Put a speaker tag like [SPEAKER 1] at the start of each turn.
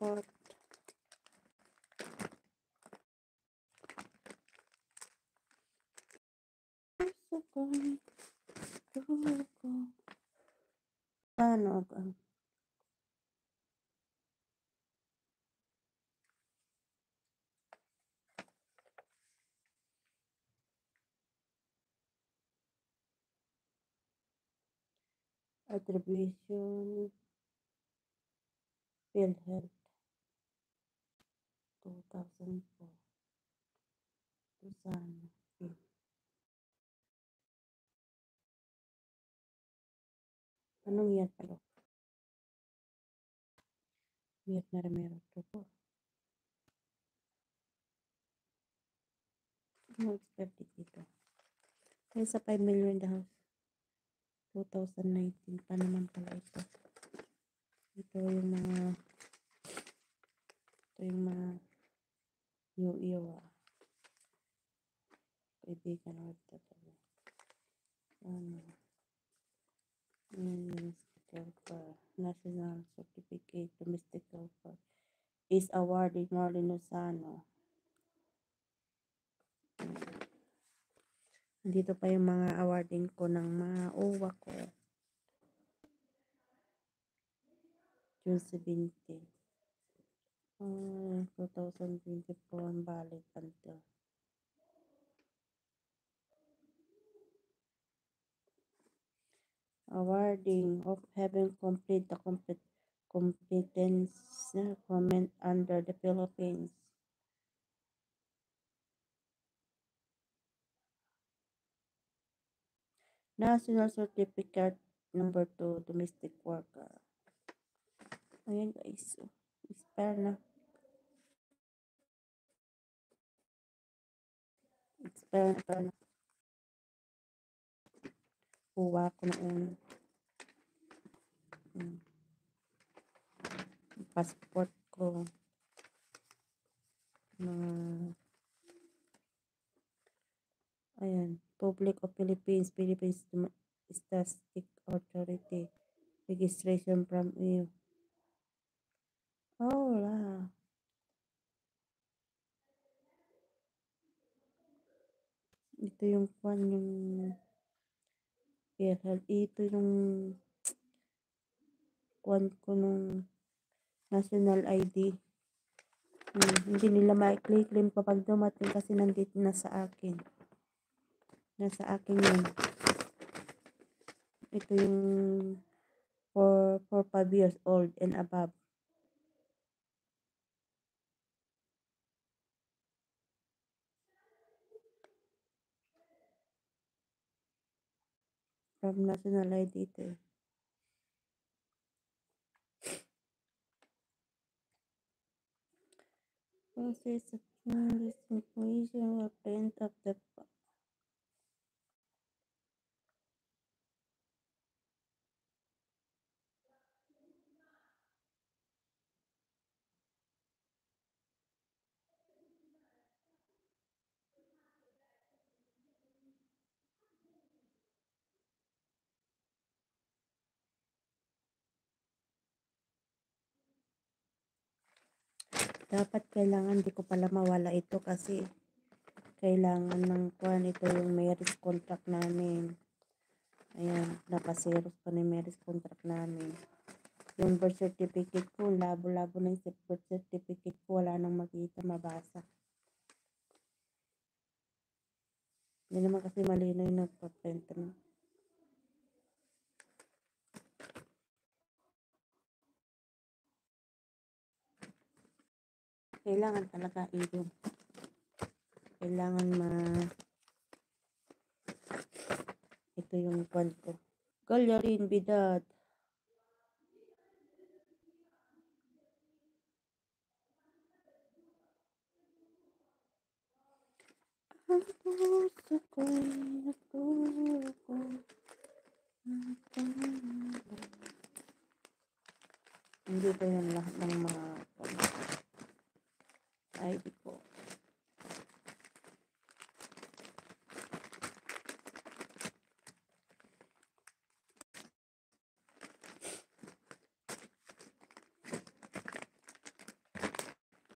[SPEAKER 1] passport. Ano ba? Attribution, PhilHealth, 2004. Susana. Anong yan pala? Miyat na Ramiro to po. Ano expected dito? Kaya sa 5 million the house. 2019 pa naman pala ito. Ito yung mga iyo kaibigan o talaga. Ano? National Certificate Domestic Helper is awarded Marlon Lozano. Dito pa yung mga awarding ko ng mga uwa ko. June 17. 2024 valid until awarding of having complete the competence comment under the Philippines. National Certificate number 2 domestic worker. Ayan guys. Expire na. Expire na. Kuha ko na una. Passport ko. Ayan. Public of Philippines. Philippines Statistic Authority. Registration from EU. Oh, wala. Ito yung kwan yung PhilHealth. Ito yung kwan ko nung national ID. Hindi nila ma-claim kapag dumating kasi nandito na sa akin. Nasa akin yun. Ito yung for 5 years old and above. From national ID ito eh. Process of this information or print of the dapat kailangan di ko pala mawala ito kasi kailangan ng kwan ito yung marriage contract namin. Ayan, napaseros pa na yung marriage contract namin. Yung birth certificate ko, labo-labo na yung birth certificate ko, wala nang makita, mabasa. Hindi naman kasi malinaw yung nagpa-print mo. Kailangan talaga yun. Kailangan ito yung kwan ko. Gallerin Bidad. Hindi pa yan lahat ng mga